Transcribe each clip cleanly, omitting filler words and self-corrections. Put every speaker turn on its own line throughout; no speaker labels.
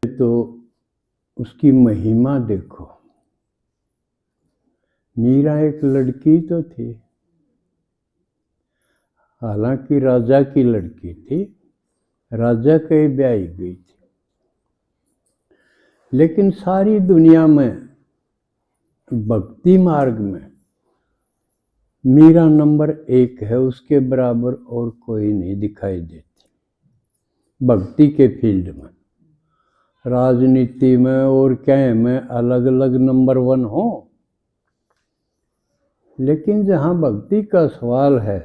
तो उसकी महिमा देखो। मीरा एक लड़की तो थी, हालांकि राजा की लड़की थी, राजा के ब्याही गई थी, लेकिन सारी दुनिया में भक्ति मार्ग में मीरा नंबर 1 है, उसके बराबर और कोई नहीं दिखाई देती भक्ति के फील्ड में। राजनीति में और क्या में अलग अलग नंबर 1 हो, लेकिन जहाँ भक्ति का सवाल है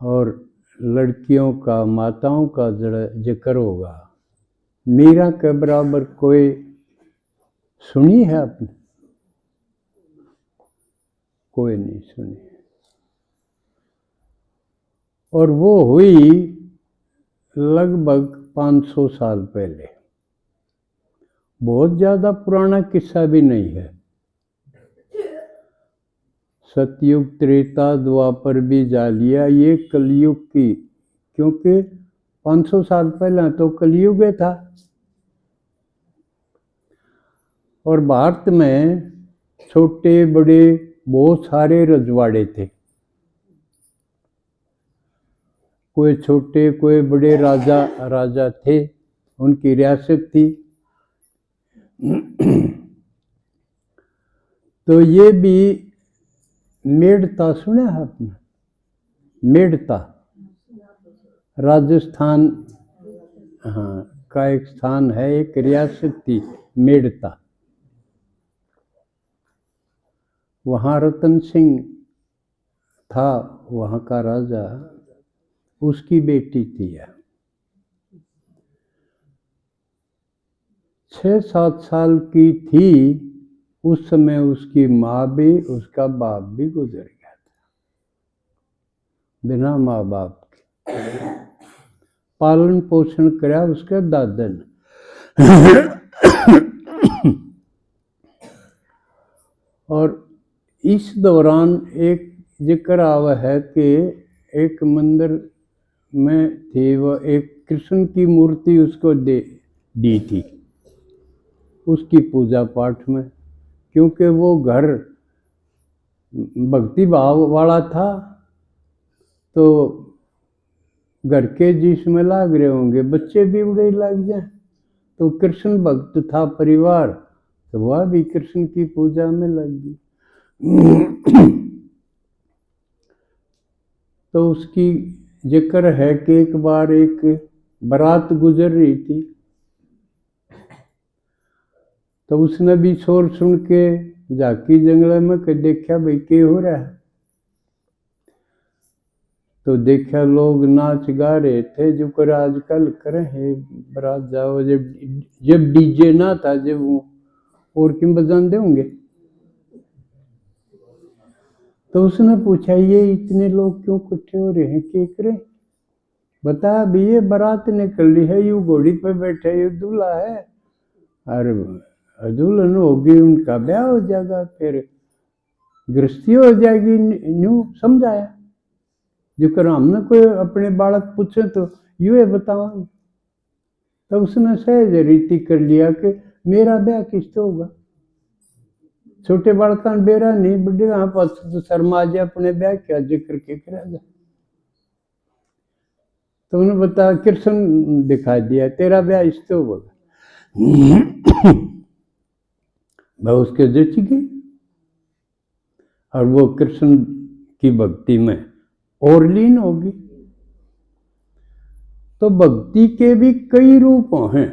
और लड़कियों का, माताओं का जिक्र होगा, मीरा के बराबर कोई सुनी है आपने? कोई नहीं सुनी। और वो हुई लगभग 500 साल पहले। बहुत ज़्यादा पुराना किस्सा भी नहीं है। सतयुग, त्रेता, द्वापर भी जा लिया, ये कलयुग की, क्योंकि 500 साल पहले तो कलयुग था। और भारत में छोटे बड़े बहुत सारे रजवाड़े थे, कोई छोटे कोई बड़े राजा थे, उनकी रियासत थी। तो ये भी मेड़ता सुना है आपने? मेड़ता राजस्थान, हाँ, का एक स्थान है, एक रियासत थी मेड़ता। वहाँ रतन सिंह था, वहाँ का राजा, उसकी बेटी थी। 6-7 साल की थी उस समय उसकी माँ भी, उसका बाप भी गुजर गया था, बिना माँ बाप के। पालन पोषण कराया उसके दादा ने। और इस दौरान एक जिक्र आवा है कि एक मंदिर में थी, वह एक कृष्ण की मूर्ति उसको दी थी उसकी पूजा पाठ में, क्योंकि वो घर भक्ति भाव वाला था। तो घर के जिसमें लाग रहे होंगे, बच्चे भी उड़े लग जाए, तो कृष्ण भक्त था परिवार, तो वह भी कृष्ण की पूजा में लग गई। तो उसकी जिक्र है कि एक बार एक बारात गुजर रही थी, तो उसने भी शोर सुन के जाकी जंगल में देखा भाई क्या हो रहा है। तो देखा लोग नाच गा रहे थे, जो कर आजकल करे है, बारात जाओ, जब डीजे ना था, जब वो और क्यों बजाते होंगे। तो उसने पूछा ये इतने लोग क्यों इकट्ठे हो रहे हैं, क्या करें? बता भी ये बारात निकल रही है, यू घोड़ी पे बैठे, ये दूल्हा है, और दुल्हन होगी, उनका ब्याह हो जाएगा, फिर गृहस्थी हो जाएगी। न्यू समझाया, जो कर हमने कोई अपने बालक पूछे तो यू है बताओ। तो उसने सहज रीति कर लिया कि मेरा ब्याह किससे होगा, छोटे बालका बेरा नहीं, बड़े यहाँ पास तो शर्मा जा अपने ब्याह क्या जिक्र के करा जा। तो उन्होंने बताया, कृष्ण दिखा दिया, तेरा ब्याह इससे होगा। वह उसके जच गई और वो कृष्ण की भक्ति में और लीन होगी। तो भक्ति के भी कई रूप हैं।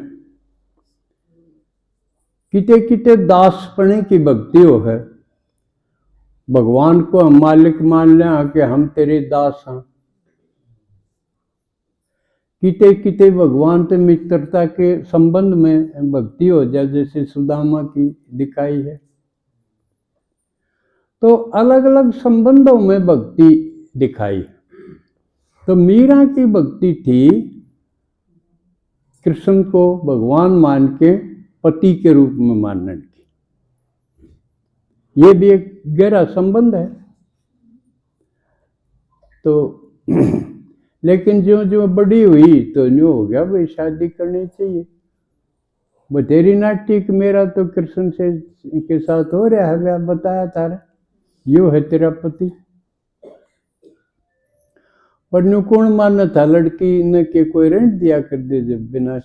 किते किते दासपने की भक्ति हो है, भगवान को हम मालिक मान लें कि हम तेरे दास हैं। किते किते भगवान से मित्रता के संबंध में भक्ति हो जाए, जैसे सुदामा की दिखाई है। तो अलग अलग संबंधों में भक्ति दिखाई। तो मीरा की भक्ति थी कृष्ण को भगवान मान के पति के रूप में मानने की। ये भी एक गहरा संबंध है। तो लेकिन जो जो बड़ी हुई तो न्यू हो गया भाई शादी करनी चाहिए। बतेरी नाट्य मेरा तो कृष्ण से के साथ हो रहा है ब्याह, बताया तारा, यो है तेरा पति। पर न्यू कौन मानना था लड़की न के कोई रेंट दिया कर दे, जब बिना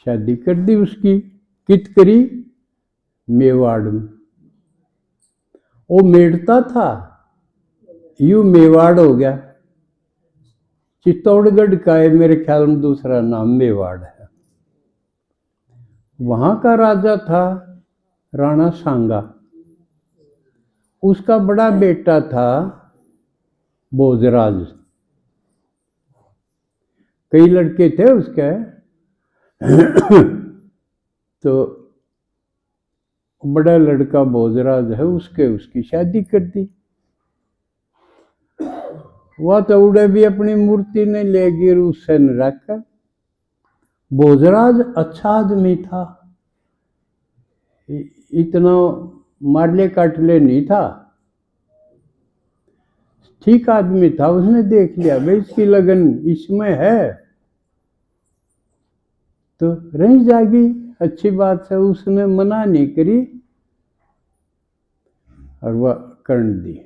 शादी कर दी उसकी। कित करी? मेवाड़ में। वो मेड़ता था, यू मेवाड़ हो गया। चित्तौड़गढ़ का है मेरे ख्याल में दूसरा नाम मेवाड़ है। वहां का राजा था राणा सांगा, उसका बड़ा बेटा था भोजराज। कई लड़के थे उसके तो बड़ा लड़का भोजराज है, उसकी शादी कर दी। वह तो उड़े भी अपनी मूर्ति नहीं लेगी उससे न रखकर। भोजराज अच्छा आदमी था, इतना मारले काटले नहीं था, ठीक आदमी था। उसने देख लिया भाई इसकी लगन इसमें है तो रह जाएगी, अच्छी बात है। उसने मना नहीं करी और वह कर्ण दी।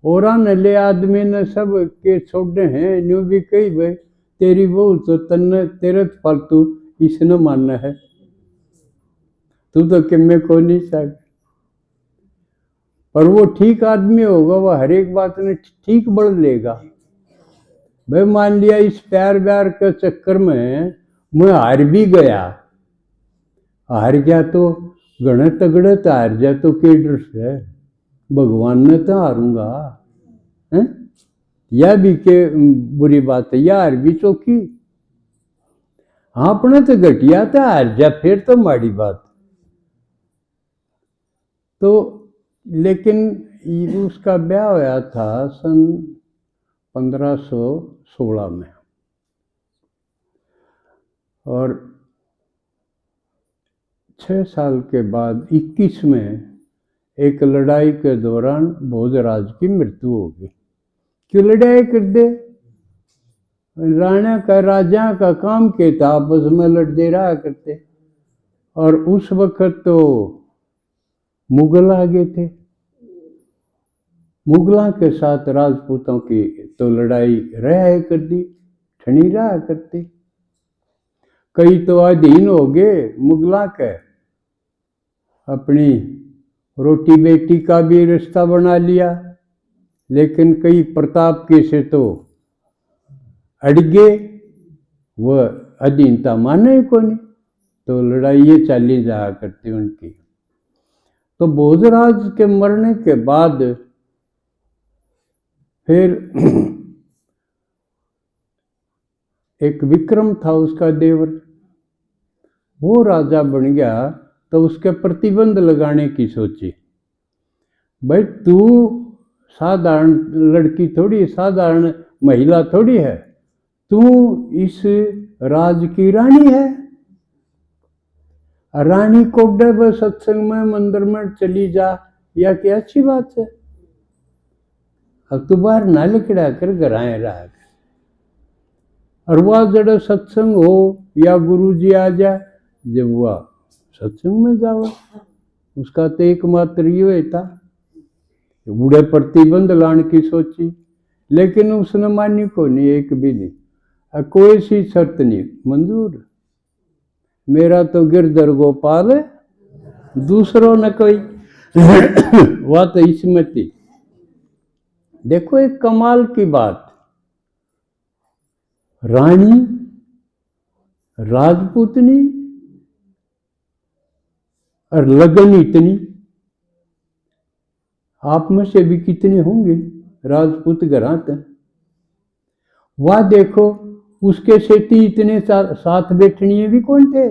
और नले आदमी ने सब के छोड़े हैं, न्यू भी कही भाई तेरी बहू तो तन्ने तेरे फालतू इसने मानना है, तू तो किम्मे को नहीं सक। पर वो ठीक आदमी होगा, वह हर एक बात ने ठीक बढ़ लेगा। भाई मान लिया इस प्यार व्यार के चक्कर में मैं हार भी गया, हार गया तो गणे तगड़े तो हार जा तो के डर से, भगवान ने तो हारूंगा है? यह भी के बुरी बात है, यार भी चौकी। हाँ अपने तो घटिया था, हार जा फिर तो माड़ी बात। तो लेकिन उसका ब्याह होया था सन 1516 में, और 6 साल के बाद 21 में एक लड़ाई के दौरान भोजराज की मृत्यु हो गई। क्यों लड़ाई कर दे? राजा का काम के था, आपस में लड़ते रहा करते। और उस वक्त तो मुगल आ गए थे, मुगलों के साथ राजपूतों की तो लड़ाई रहा कर दी, ठनी रहा करती। कई तो अधीन हो गए मुगलों के, अपनी रोटी बेटी का भी रिश्ता बना लिया, लेकिन कई प्रताप के से तो अड़गे, वह अधीनता माने को नहीं, तो लड़ाई चाली जाया करती उनकी। तो भोजराज के मरने के बाद फिर एक विक्रम था उसका देवर, वो राजा बन गया। तो उसके प्रतिबंध लगाने की सोची, भाई तू साधारण लड़की थोड़ी, साधारण महिला थोड़ी है, तू इस राज की रानी है। रानी को डब सत्संग में मंदिर में चली जा, या क्या अच्छी बात है। अब तू बाहर ना लिखड़ा कर घराए रहा कर, और वह जड़ सत्संग हो या गुरुजी आ जाए, जब वह सत्संग में जाओ, उसका तो एकमात्र ये था। बूढ़े प्रतिबंध लाने की सोची, लेकिन उसने मानी को नहीं, एक भी नहीं। कोई सी शर्त नहीं मंजूर, मेरा तो गिरधर गोपाल है, दूसरों न कोई। वह तो इसमें थी। देखो एक कमाल की बात, रानी राजपूतनी और लगन इतनी, आप में से भी कितने होंगे राजपूत घरात। वह देखो उसके सेठी इतने साथ बैठनी भी कौन थे,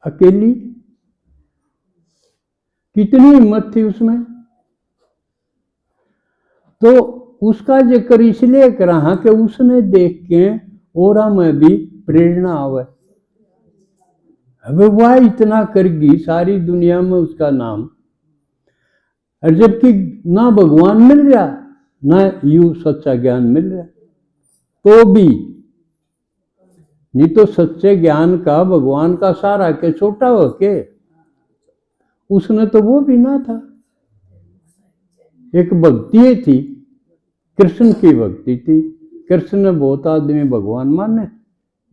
अकेली। कितनी हिम्मत थी उसमें। तो उसका जिक्र इसलिए करा कि उसने देख के और में भी प्रेरणा आवे। अब वह इतना करगी, सारी दुनिया में उसका नाम। और जबकि ना भगवान मिल रहा ना यू सच्चा ज्ञान मिल रहा, तो भी नहीं तो सच्चे ज्ञान का भगवान का सारा के छोटा हो के, उसने तो वो भी ना था। एक भक्ति थी, कृष्ण की भक्ति थी। कृष्ण ने बहुत आदमी भगवान माने,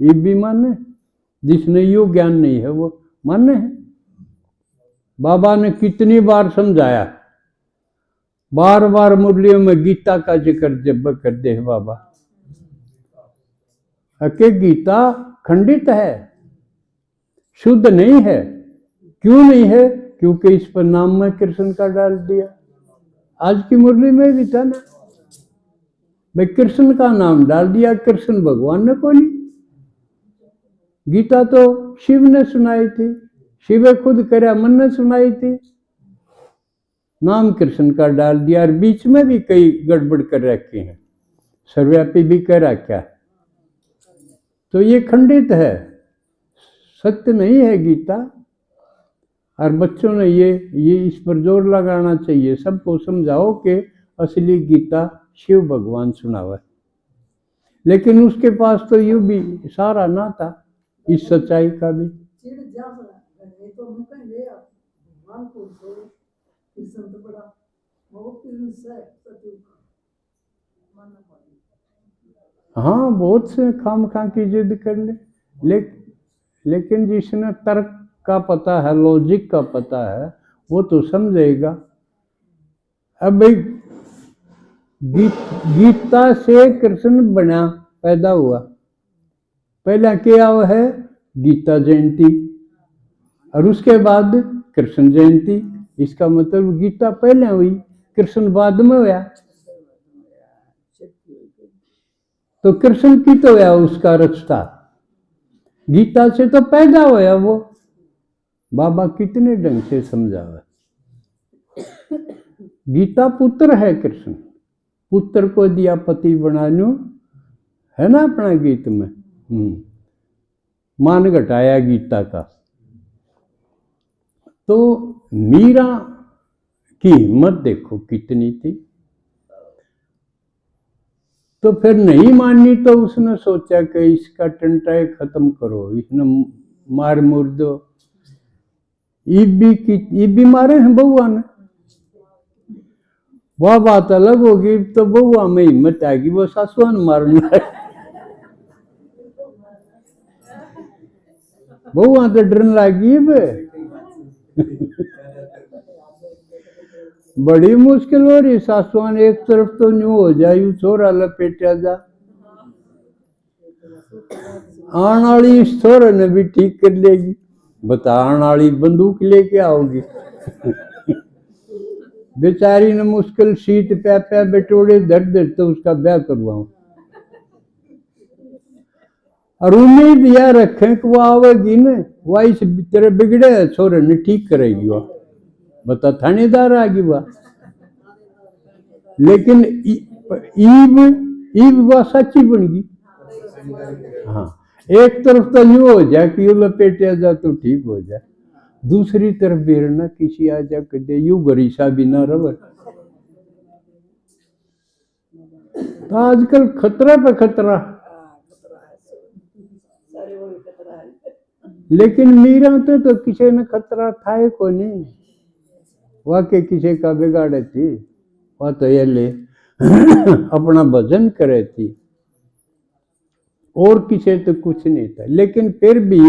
ये भी माने, जिसने यो ज्ञान नहीं है वो माने है। बाबा ने कितनी बार समझाया, बार बार मुरलियों में गीता का जिक्र जब कर दे बाबा। कि गीता खंडित है, शुद्ध नहीं है। क्यों नहीं है? क्योंकि इस पर नाम में कृष्ण का डाल दिया। आज की मुरली में भी था ना भाई, कृष्ण का नाम डाल दिया। कृष्ण भगवान ने कौन? गीता तो शिव ने सुनाई थी, शिव खुद करे मन ने सुनाई थी। नाम कृष्ण का डाल दिया और बीच में भी कई गड़बड़ कर रखे हैं, सर्वव्यापी भी कर रखा है। तो ये खंडित है, सत्य नहीं है गीता। और बच्चों ने ये इस पर जोर लगाना चाहिए, सबको समझाओ कि असली गीता शिव भगवान सुनावा। लेकिन उसके पास तो यूं भी सारा ना था इस सच्चाई का भी। हाँ, बहुत से खाम खा की जिद कर ले, लेकिन जिसने तर्क का पता है, लॉजिक का पता है, वो तो समझेगा। अब भाई गीता से कृष्ण बना, पैदा हुआ। पहला क्या है? गीता जयंती, और उसके बाद कृष्ण जयंती। इसका मतलब गीता पहले हुई, कृष्ण बाद में हुआ। तो कृष्ण की तो हुआ उसका रास्ता, गीता से तो पैदा हुआ वो। बाबा कितने ढंग से समझावा। गीता पुत्र है कृष्ण, पुत्र को दिया पति बनानू, है ना अपना गीत में। मान घटाया गीता का। तो मीरा की हिम्मत देखो कितनी थी। तो फिर नहीं मानी तो उसने सोचा कि इसका टंटाए खत्म करो, इसने मार मुर दो। ये भी मारे हैं बउआ ने, वह बात अलग होगी। तो बउआ में हिम्मत आएगी, वो सासुआन मारना है। बउआ तो डरने लगी बड़ी मुश्किल हो रही। सासुआन एक तरफ तो न्यू हो जाए, छोरा लपेटा जा, आने वाली इस छोरे ने भी ठीक कर लेगी। बता, आने वाली बंदूक लेके आओगी। बेचारी ने मुश्किल सीट पे बेटोड़े धर धर तो उसका ब्याह करवाऊं, और उम्मीद यह रखें कि वो आवेगी न, वह इस तेरे बिगड़े छोरे ने ठीक करेगी। वह बता, थानेदार आ गई वह। लेकिन ईब वह सच्ची बन गई। हाँ, एक तरफ तो यूं हो जाए कि यू लपेटे जा तो ठीक हो जाए, दूसरी तरफ बेरना किसी आ जा कर दे, यू गरीसा भी ना रहे। तो आजकल खतरा पे खतरा। लेकिन मीरा तो किसी ने खतरा था को नहीं, वाकई किसी का बिगाड़े थी। वह तो ये ले अपना भजन करे थी, और किसी तो कुछ नहीं था। लेकिन फिर भी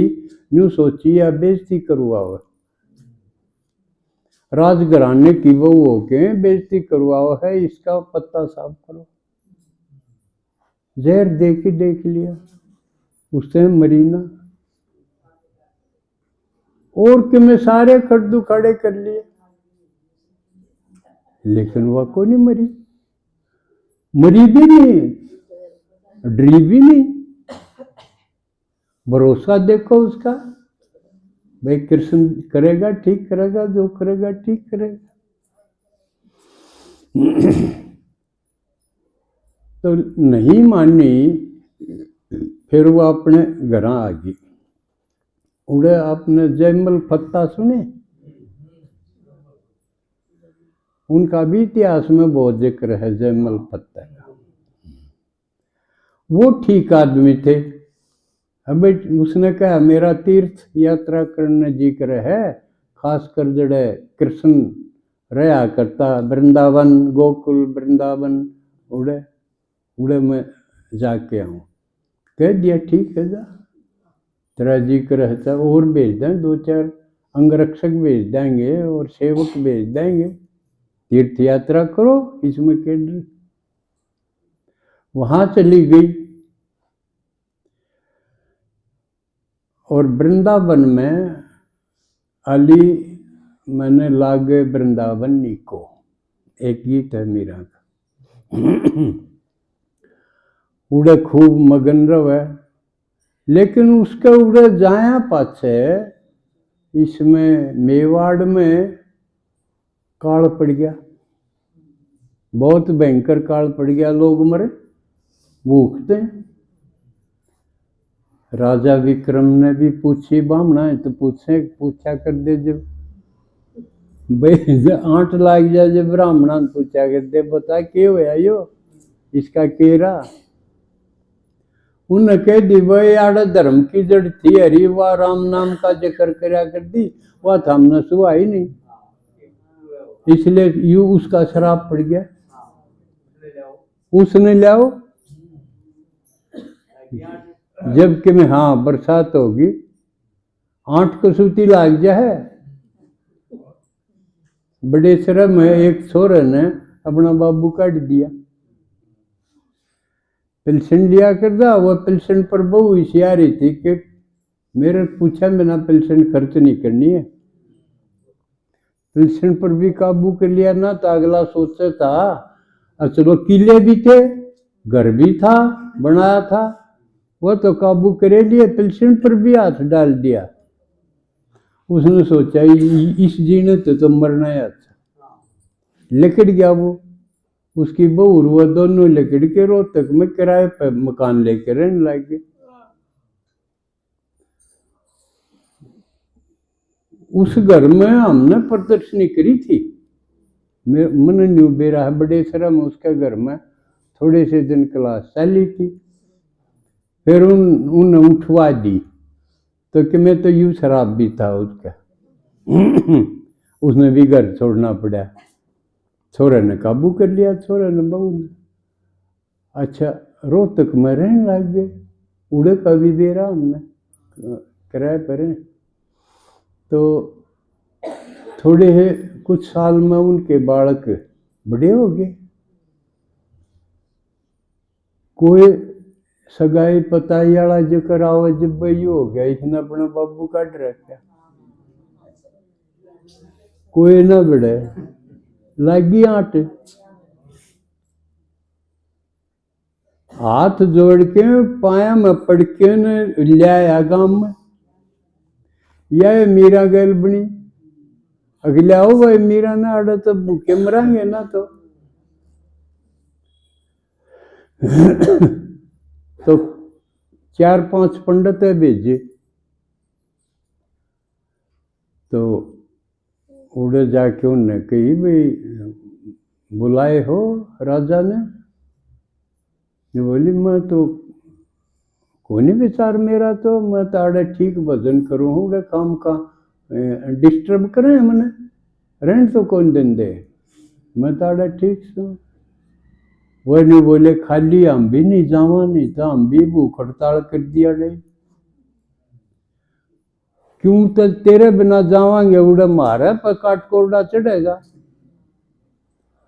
यूं सोचिए, बेइज्जती करवाओ, राजघराने की बहू होके बेइज्जती करवाओ है, इसका पत्ता साफ करो। जहर देख लिया उससे मरीना, और कि मैं सारे खड्डू खड़े कर लिए, लेकिन वह को नहीं मरी, मरी भी नहीं, डरी भी नहीं। भरोसा देखो उसका, भाई कृष्ण करेगा ठीक करेगा, जो करेगा ठीक करेगा। तो नहीं मानी, फिर वो अपने घर आ गई। उड़े आपने जयमल फत्ता सुने? उनका भी इतिहास में बहुत जिक्र है जयमल पत्ता का। वो ठीक आदमी थे। अब उसने कहा मेरा तीर्थ यात्रा करने जिक्र है, खासकर जड़े कृष्ण रहा करता वृंदावन, गोकुल वृंदावन, उड़े उड़े में जाके आऊँ। कह दिया ठीक है, जा तेरा जिक्र है, और भेज दें, 2-4 अंगरक्षक भेज देंगे और सेवक भेज देंगे, तीर्थ यात्रा करो, इसमें क्या डर। वहां चली गई और वृंदावन में अली मैंने लागे वृंदावनी को, एक गीत है मीरा का। उड़े खूब मगन रवे, लेकिन उसके उड़े जाया पाछे इसमें मेवाड़ में काल पड़ गया, बहुत भयंकर काल पड़ गया, लोग मरे भूखते। राजा विक्रम ने भी पूछी, बामना है तो पूछा कर दे, जब भाई 8 लाग जाए, जब ब्राह्मणा ने पूछा कर दे, बता क्यों होया यो, इसका केरा। उन्हें कह दी भाई आड़ा धर्म की जड़ थी, हरी वाह राम नाम का जिक्र करया कर दी, वह था हमने सुहा ही नहीं, इसलिए यू उसका शराब पड़ गया। उसने लाओ, जबकि में हाँ बरसात होगी, 8 कसूती लाग जाए। बड़े शर्म में एक छोरे ने अपना बाबू काट दिया, पेंशन लिया करता, वह पेंशन पर बहु होशियारी थी कि मेरे पूछा बिना पेंशन खर्च नहीं करनी है। पेंशन पर भी काबू कर लिया ना, तो अगला सोचा था चलो किले भी थे, घर भी था बनाया था, वो तो काबू करे लिए, पेंशन पर भी हाथ डाल दिया। उसने सोचा इस जीने तो मरना है, अच्छा लिकड़ गया वो, उसकी बहू वो दोनों लिकड़ के रोहतक में किराए पर मकान लेकर रहने लगे। उस घर में हमने प्रदर्शनी करी थी, मन न्यू बेरा है बड़े शर्म, उसके घर में थोड़े से दिन क्लास चली थी, फिर उन्हें उठवा दी, तो कि मैं तो यूं शराब भी था उसका। उसने भी घर छोड़ना पड़ा, छोरे ने काबू कर लिया, छोरे ने बहू ने। अच्छा रोहतक में रहने लग गए, उड़े का भी दे रहा हमने किराए पर। तो थोड़े है कुछ साल में उनके बालक बड़े हो गए, कोई सगाई पताई वाला जो कराओ, जब भाई हो गया, इसने अपना बाबू काट रखा, कोई ना बड़े लागी आट, हाथ जोड़ के पाया में पड़ के ने लिया गांव में, यह मीरा गैल बनी, अगला हो भाई मीरा ना आड़े तो भूखे मरांगे ना। तो 4-5 पंडित भेजे, तो उड़े जाके उन्हें कही भाई बुलाए हो राजा ने, बोली मैं तो कोई विचार मेरा, तो मैं ताड़े ठीक भजन करूँ हूँ, काम का डिस्टर्ब करें मैंने, रहने तो कौन दिन दे, मैं ताड़े ठीक सू। वह नहीं बोले खाली हम भी नहीं जावा, नहीं तो हम भी भूख हड़ताल कर दिया गई, क्यों तो तेरे बिना जावांगे, उड़े मारे पर काट कोड़ा चढ़ेगा,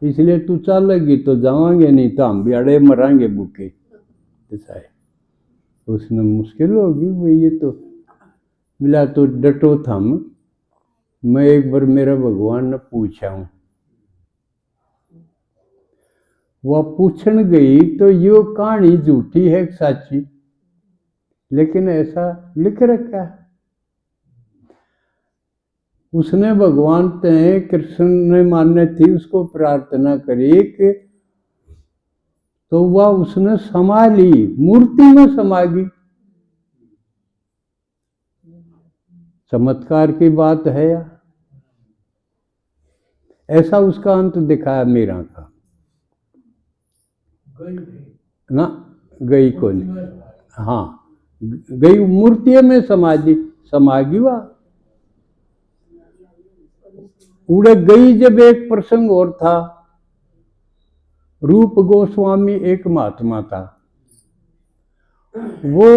इसलिए तू चलेगी तो जावांगे, नहीं तो हम भी अड़े मरांगे भूखे। उसने मुश्किल होगी भाई, ये तो मिला तो डटो थम। मैं एक बार मेरा भगवान ने पूछा हूं, वह पूछन गई तो यो कहानी झूठी है सच्ची, लेकिन ऐसा लिख रखा है। उसने भगवान ते कृष्ण ने मान्य थी उसको प्रार्थना करी कि, तो वह उसने समा ली, मूर्ति में समा गई। चमत्कार की बात है या? ऐसा उसका अंत दिखाया मीरा का ना, गई को नहीं, हाँ गई मूर्ति में समागी वा उड़े गई। जब एक प्रसंग और था, रूप गोस्वामी एक महात्मा था, वो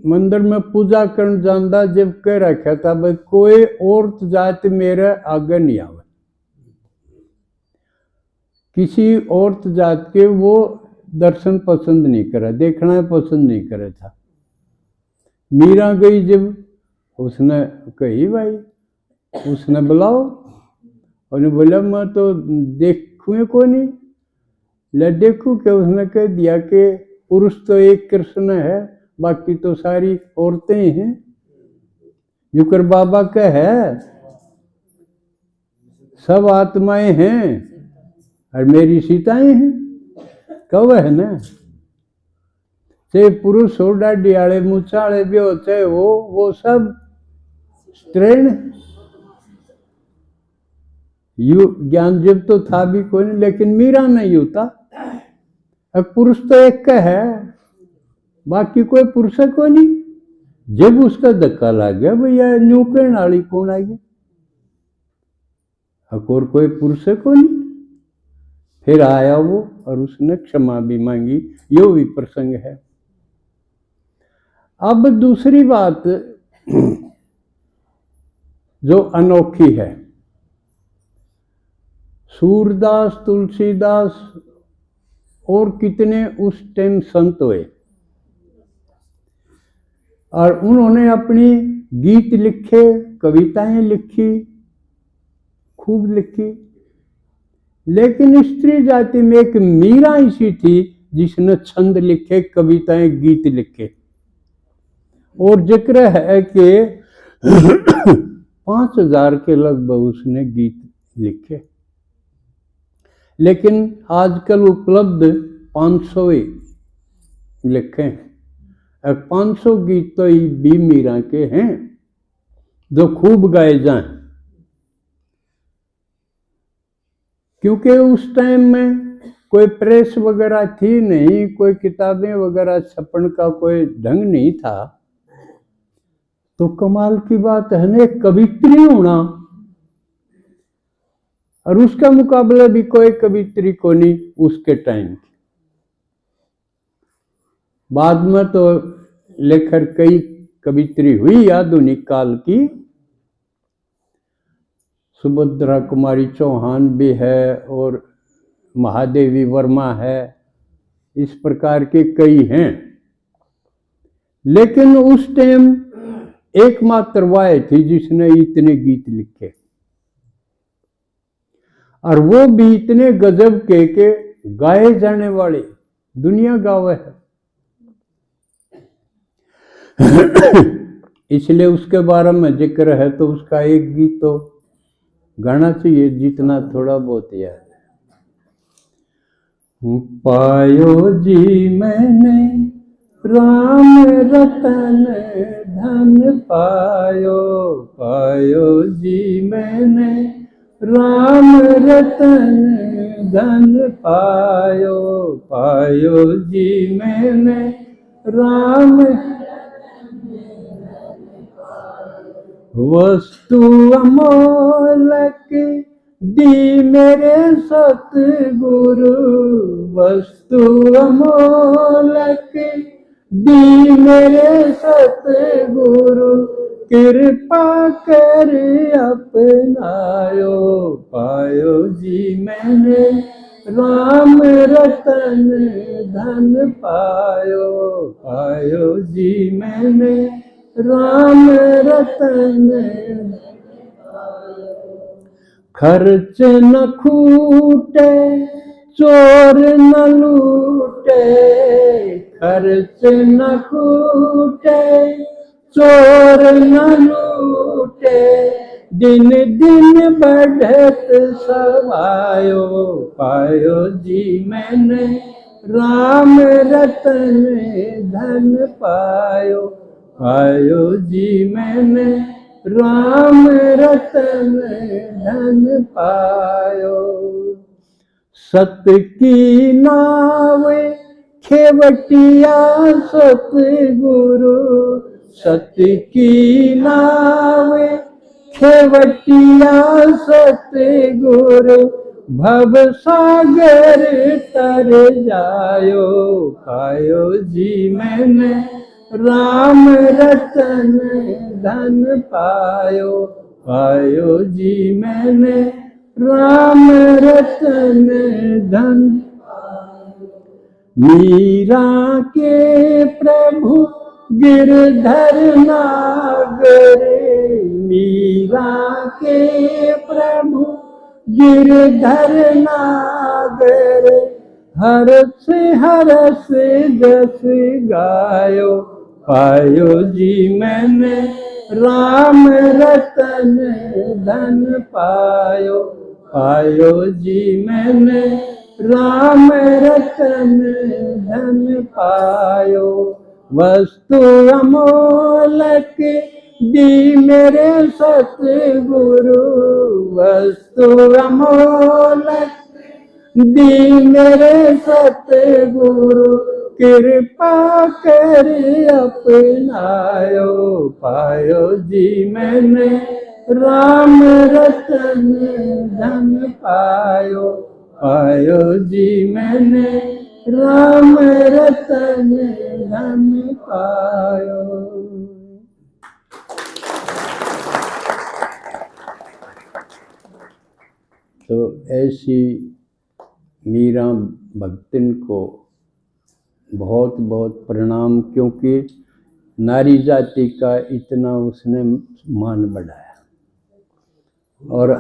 मंदिर में पूजा करने जाता, जब कह रखा था भाई कोई औरत जाति मेरे आगे नहीं आवे, किसी औरत जात के वो दर्शन पसंद नहीं करा, देखना पसंद नहीं करे था। मीरा गई जब, उसने कही भाई, उसने बुलाओ, उन्हें बोला मैं तो देखूँ को नहीं, ले देखूँ क्या? उसने कह दिया कि पुरुष तो एक कृष्ण है, बाकी तो सारी औरतें ही हैं। जुकर बाबा का है, सब आत्माएं हैं और मेरी सीताएं हैं, कब है ना। चाहे पुरुष हो, डाडी आले मूछाले भी हो, चाहे वो सब स्त्रीण। यू ज्ञान जब तो था भी कोई नहीं, लेकिन मीरा नहीं होता। अब पुरुष तो एक का है, बाकी कोई पुरुष को नहीं। जब उसका धक्का लग गया भैया न्यू कहने वाली कौन आ गई, और कोई पुरुष को नहीं। फिर आया वो और उसने क्षमा भी मांगी, यो भी प्रसंग है। अब दूसरी बात जो अनोखी है, सूरदास, तुलसीदास और कितने उस टाइम संत हुए, और उन्होंने अपनी गीत लिखे, कविताएं लिखी, खूब लिखी। लेकिन स्त्री जाति में एक मीरा ऐसी थी जिसने छंद लिखे, कविताएं, गीत लिखे। और जिक्र है कि 5000 के लगभग उसने गीत लिखे, लेकिन आजकल उपलब्ध 500 ही लिखे हैं। 500 गीत तो भी मीरा के हैं जो खूब गाए जाएं, क्योंकि उस टाइम में कोई प्रेस वगैरह थी नहीं, कोई किताबें वगैरह छपन का कोई ढंग नहीं था। तो कमाल की बात है ना, कवित्री होना, और उसका मुकाबला भी कोई कवित्री को नहीं उसके टाइम की। बाद में तो लेकर कई कवित्री हुई आधुनिक काल की, सुभद्रा कुमारी चौहान भी है और महादेवी वर्मा है, इस प्रकार के कई हैं। लेकिन उस टाइम एकमात्र वह थी जिसने इतने गीत लिखे, और वो भी इतने गजब के गाए जाने वाले दुनिया गावे है। इसलिए उसके बारे में जिक्र है तो उसका एक गीत तो गाना चाहिए, जितना थोड़ा बहुत याद है। पायो जी मैंने राम रतन धन पायो, पायो जी मैंने राम रतन धन पायो, पायो जी मैंने राम वस्तु अमोलक दी मेरे सतगुरु, वस्तु अमोलक दी मेरे सतगुरु, कृपा कर अपनायो, पायो जी मैंने राम रतन धन पायो, पायो जी मैंने राम रतन। खर्च न खूटे चोर न लूटे, खर्च न खूटे चोर न लूटे, दिन दिन बढ़त सवायो, पायो जी मैंने राम रतन धन पायो, पायो जी मैंने राम रतन धन पायो। सत्य की नाव खेवटिया सतगुरु, सत्य की नाव खेवटिया सतगुरु, भव सागर तर जायो। पायो जी मैंने राम रतन धन पायो। पायो जी मैंने राम रतन धन। मीरा के प्रभु गिरधर नागर, मीरा के प्रभु गिरधर नागर, हरस हरस जस गायो। पायो जी मैंने राम रतन धन पायो। पायो जी मैंने राम रतन धन पायो। वस्तु अमोलक दी मेरे सतगुरु, वस्तु अमोलक दी मेरे सतगुरु, कृपा कर अपनायो। पायो जी मैंने राम रतन धन पायो। पायो जी मैंने राम रतन धन पायो। तो ऐसी मीरा भक्तिन को बहुत बहुत प्रणाम, क्योंकि नारी जाति का इतना उसने मान बढ़ाया। और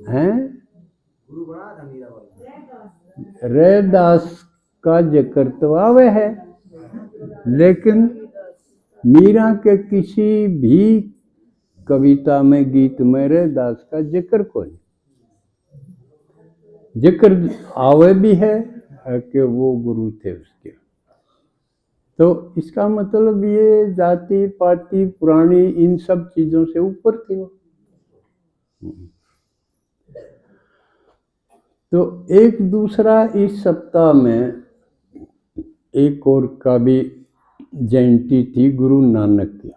हैं रैदास का जिक्र तो आवे है, लेकिन मीरा के किसी भी कविता में, गीत में रैदास का जिक्र कोई। जिक्र आवे भी है कि वो गुरु थे उसके। तो इसका मतलब ये जाति पाति पुरानी इन सब चीजों से ऊपर थे वो। तो एक दूसरा इस सप्ताह में एक और का भी जयंती थी गुरु नानक की।